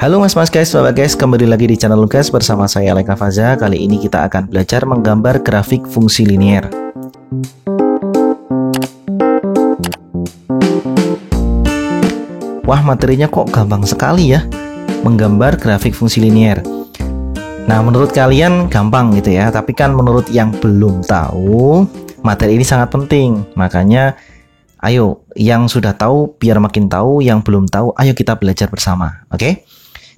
Halo mas guys, bapak guys, kembali lagi di channel Lukas bersama saya Aleka Faza. Kali ini kita akan belajar menggambar grafik fungsi linier. Wah, materinya kok gampang sekali ya, menggambar grafik fungsi linier. Nah, menurut kalian gampang gitu ya, tapi kan menurut yang belum tahu, materi ini sangat penting. Makanya ayo, yang sudah tahu biar makin tahu, yang belum tahu ayo kita belajar bersama, oke?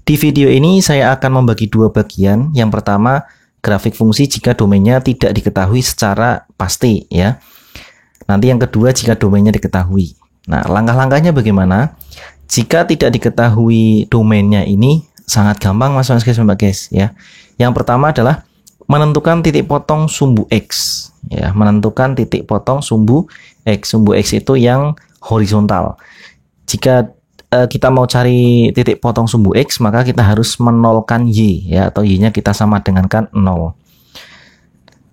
Di video ini saya akan membagi dua bagian. Yang pertama, grafik fungsi jika domainnya tidak diketahui secara pasti ya. Nanti yang kedua, jika domainnya diketahui. Nah, langkah-langkahnya bagaimana? Jika tidak diketahui domainnya ini sangat gampang mas guys ya. Yang pertama adalah menentukan titik potong sumbu X ya, menentukan titik potong sumbu X. Sumbu X itu yang horizontal. Jika kita mau cari titik potong sumbu X, maka kita harus menolkan Y ya, atau Y-nya kita sama dengankan 0.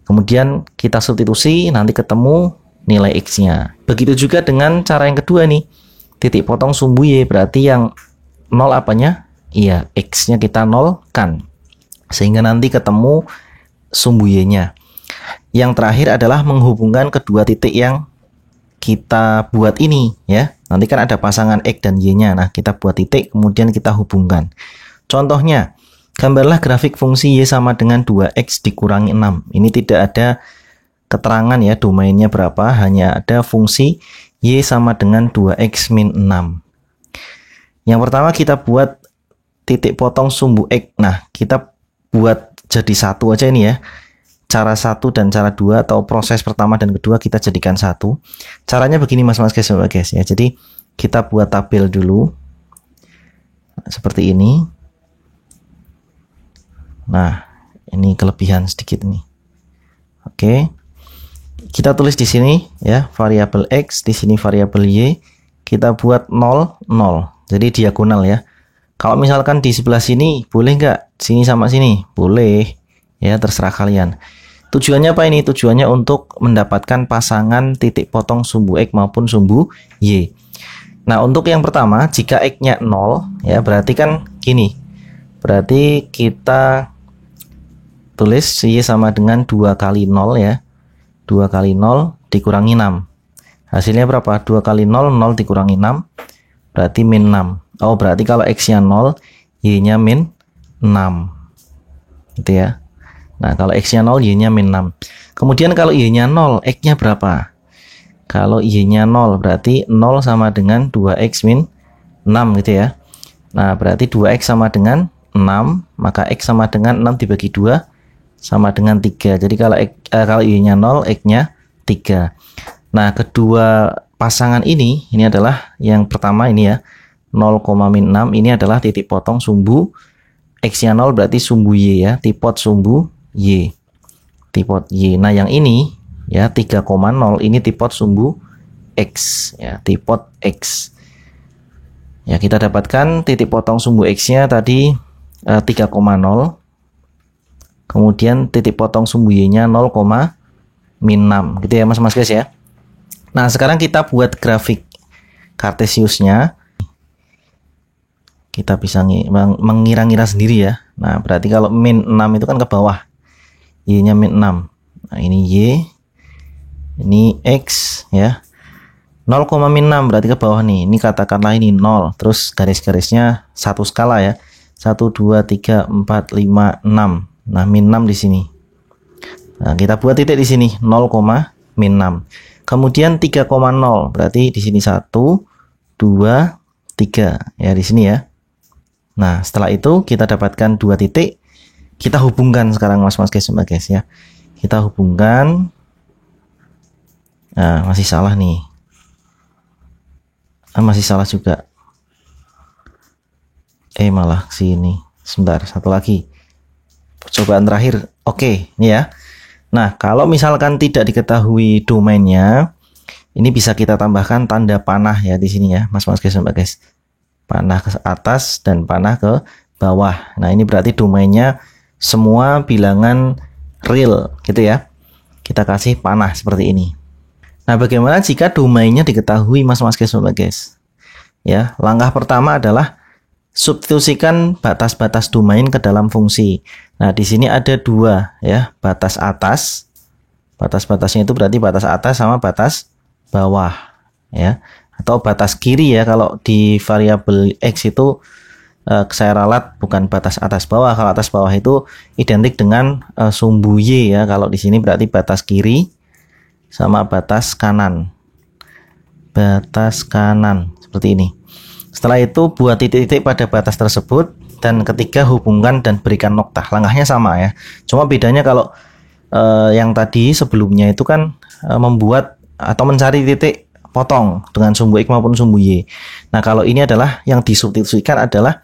Kemudian kita substitusi, nanti ketemu nilai X-nya. Begitu juga dengan cara yang kedua nih, titik potong sumbu Y, berarti yang 0 apanya? Iya, X-nya kita nolkan, sehingga nanti ketemu sumbu Y-nya. Yang terakhir adalah menghubungkan kedua titik yang kita buat ini ya. Nanti kan ada pasangan X dan Y-nya. Nah, kita buat titik, kemudian kita hubungkan. Contohnya, gambarlah grafik fungsi Y sama dengan 2X dikurangi 6. Ini tidak ada keterangan ya, domainnya berapa. Hanya ada fungsi Y sama dengan 2X min 6. Yang pertama kita buat titik potong sumbu X. Nah, kita buat jadi satu aja ini ya. Cara 1 dan cara 2 atau proses pertama dan kedua kita jadikan satu. Caranya begini mas guys ya. Jadi kita buat tabel dulu seperti ini. Nah, ini kelebihan sedikit nih. Oke. Kita tulis di sini ya, variabel X, di sini variabel Y. Kita buat 0 0. Jadi diagonal ya. Kalau misalkan di sebelah sini boleh nggak? Sini sama sini? Boleh. Ya, terserah kalian. Tujuannya apa ini? Tujuannya untuk mendapatkan pasangan titik potong sumbu X maupun sumbu Y. Nah, untuk yang pertama, jika X-nya 0, ya berarti kan gini. Berarti kita tulis Y sama dengan 2 kali 0 ya. 2 kali 0 dikurangi 6. Hasilnya berapa? 2 kali 0, 0 dikurangi 6. Berarti min 6. Oh, berarti kalau X-nya 0, Y-nya min 6. Gitu ya. Nah, kalau X-nya 0, Y-nya min 6. Kemudian kalau Y-nya 0, X-nya berapa? Kalau Y-nya 0, berarti 0 sama dengan 2X min 6 gitu ya. Nah, berarti 2X sama dengan 6, maka X sama dengan 6 dibagi 2 sama dengan 3. Jadi kalau Y-nya 0, X-nya 3. Nah, kedua pasangan ini adalah yang pertama ini ya, 0, min 6, ini adalah titik potong sumbu X-nya 0 berarti sumbu Y ya, tipot sumbu Y. Tipot Y. Nah, yang ini ya 3,0 ini tipot sumbu X ya, tipot X. Ya, kita dapatkan titik potong sumbu X-nya tadi 3,0. Kemudian titik potong sumbu Y-nya 0, min 6 gitu ya Mas guys ya. Nah, sekarang kita buat grafik Cartesiusnya. Kita bisa mengira-ngira sendiri ya. Nah, berarti kalau min 6 itu kan ke bawah. Y-nya min 6. Nah, ini Y. Ini X ya. 0, min 6 berarti ke bawah nih. Ini katakanlah ini 0. Terus garis-garisnya satu skala ya. 1, 2, 3, 4, 5, 6. Nah, min 6 di sini. Nah, kita buat titik di sini 0, min 6. Kemudian 3,0 berarti di sini 1, 2, 3 ya di sini ya. Nah, setelah itu kita dapatkan dua titik. Kita hubungkan sekarang mas guys ya. Kita hubungkan. Nah, masih salah nih. Masih salah juga. Malah sini. Sebentar, satu lagi. Percobaan terakhir. Oke, ini ya. Nah, kalau misalkan tidak diketahui domainnya, ini bisa kita tambahkan tanda panah ya di sini ya, mas guys. Panah ke atas dan panah ke bawah. Nah, ini berarti domainnya semua bilangan real gitu ya. Kita kasih panah seperti ini. Nah, bagaimana jika domainnya diketahui mas guys? Ya, langkah pertama adalah substitusikan batas-batas domain ke dalam fungsi. Nah, di sini ada dua ya, batas atas. Batas-batasnya itu berarti batas atas sama batas bawah ya. Atau batas kiri ya, kalau di variabel X itu saya ralat bukan batas atas bawah. Kalau atas bawah itu identik dengan sumbu Y ya. Kalau di sini berarti batas kiri sama batas kanan. Batas kanan seperti ini. Setelah itu buat titik-titik pada batas tersebut, dan ketiga hubungkan dan berikan noktah. Langkahnya sama ya. Cuma bedanya kalau yang tadi sebelumnya itu kan membuat atau mencari titik potong dengan sumbu X maupun sumbu Y. Nah, kalau ini adalah yang disubstitusikan adalah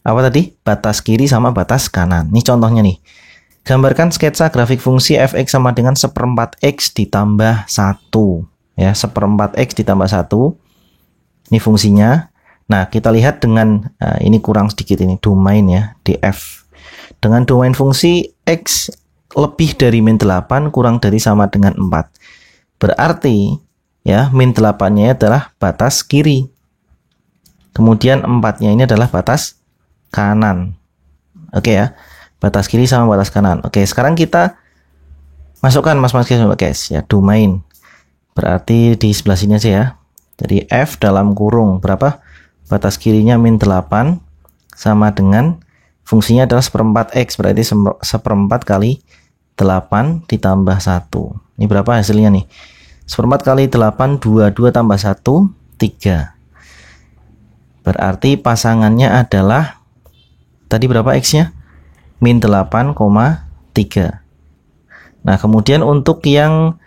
apa tadi? Batas kiri sama batas kanan. Ini contohnya nih. Gambarkan sketsa grafik fungsi fx sama dengan 1/4 X ditambah 1. Ya, 1/4 X ditambah 1. Ini fungsinya. Nah, kita lihat dengan ini kurang sedikit ini domain ya, df. Dengan domain fungsi X lebih dari min 8 kurang dari sama dengan 4. Berarti ya, min 8-nya adalah batas kiri. Kemudian 4-nya ini adalah batas kanan. Oke ya. Batas kiri sama batas kanan. Oke, sekarang kita masukkan mas-mas guys ya, domain. Berarti di sebelah sini aja ya. Jadi F dalam kurung berapa? Batas kirinya min 8 sama dengan fungsinya adalah 1/4 X, berarti 1/4 kali 8 ditambah 1. Ini berapa hasilnya nih? 1/4 kali 8, 2 tambah 1, 3. Berarti pasangannya adalah tadi berapa X-nya? Min 8,3. Nah, kemudian untuk yang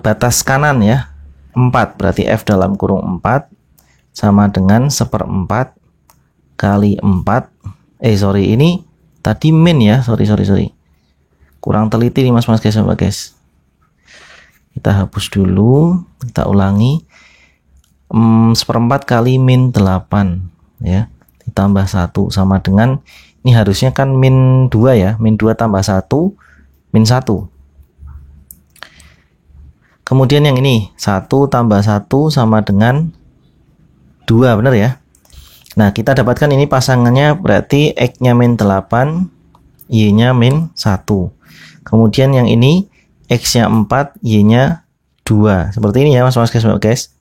batas kanan ya, 4. Berarti F dalam kurung 4 sama dengan 1/4 kali 4. Ini tadi min ya, sorry. Kurang teliti nih mas guys. Kita hapus dulu, kita ulangi. 1/4 kali min 8 ya, ditambah 1 sama dengan, ini harusnya kan min 2 ya, min 2 tambah 1, min 1. Kemudian yang ini 1 tambah 1 sama dengan 2, benar ya. Nah, kita dapatkan ini pasangannya berarti X-nya min 8, Y-nya min 1. Kemudian yang ini X-nya 4, Y-nya 2. Seperti ini ya mas guys.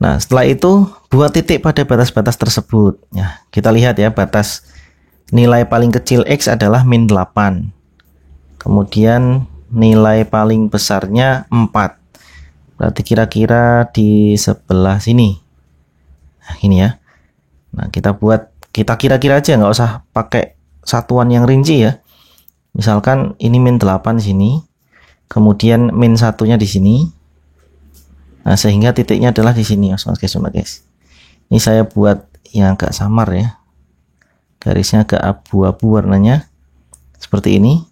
Nah, setelah itu buat titik pada batas-batas tersebut. Ya, kita lihat ya, batas nilai paling kecil X adalah min 8. Kemudian nilai paling besarnya 4. Berarti kira-kira di sebelah sini. Nah, ini ya. Nah, kita kira-kira aja, nggak usah pakai satuan yang rinci ya. Misalkan ini min 8 di sini, kemudian min 1-nya di sini. Nah, sehingga titiknya adalah di sini mas guys. Ini saya buat yang agak samar ya. Garisnya agak abu-abu warnanya. Seperti ini.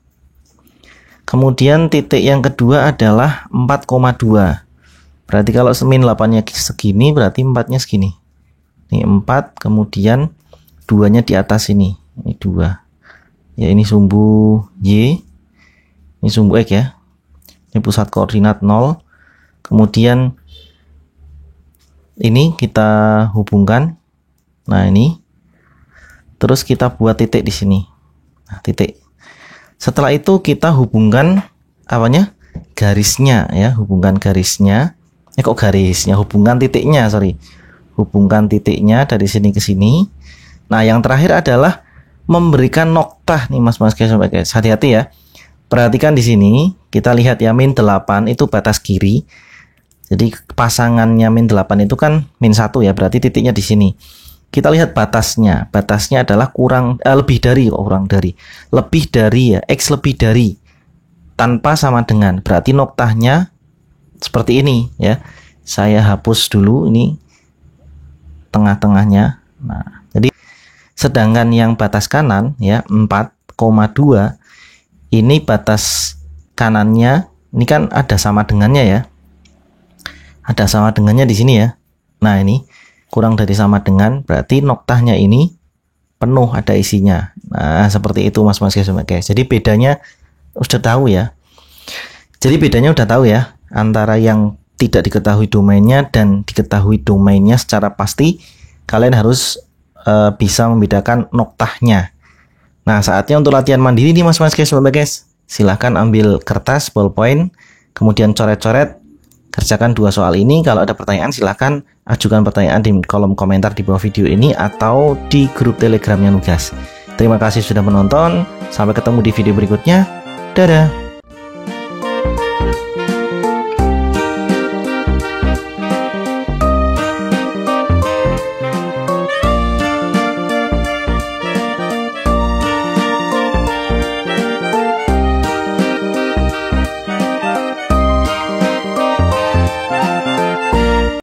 Kemudian titik yang kedua adalah 4,2. Berarti kalau min 8-nya segini, berarti 4-nya segini. Ini 4, kemudian 2-nya di atas ini. Ini 2. Ya, ini sumbu Y. Ini sumbu X ya. Ini pusat koordinat 0. Kemudian ini kita hubungkan. Nah, ini. Terus kita buat titik di sini. Nah, titik. Setelah itu kita hubungkan apanya? Garisnya ya, hubungkan garisnya. Kok garisnya? Hubungkan titiknya, sorry. Hubungkan titiknya dari sini ke sini. Nah, yang terakhir adalah memberikan noktah nih mas guys. Hati-hati ya. Perhatikan di sini, kita lihat ya, min 8 itu batas kiri. Jadi pasangannya min 8 itu kan min 1 ya, berarti titiknya di sini. Kita lihat batasnya. Batasnya adalah lebih dari ya, X lebih dari tanpa sama dengan. Berarti noktahnya seperti ini ya. Saya hapus dulu ini tengah-tengahnya. Nah, jadi sedangkan yang batas kanan ya 4,2 ini batas kanannya ini kan ada sama dengannya ya. Ada sama dengannya di sini ya. Nah, ini kurang dari sama dengan, berarti noktahnya ini penuh, ada isinya. Nah, seperti itu mas guys. Jadi bedanya udah tahu ya. Antara yang tidak diketahui domainnya dan diketahui domainnya secara pasti. Kalian harus bisa membedakan noktahnya. Nah, saatnya untuk latihan mandiri nih mas guys, guys. Silahkan ambil kertas, ballpoint, kemudian coret-coret, kerjakan 2 soal ini. Kalau ada pertanyaan silahkan ajukan pertanyaan di kolom komentar di bawah video ini atau di grup Telegramnya Nugas. Terima kasih sudah menonton, sampai ketemu di video berikutnya. Dadah.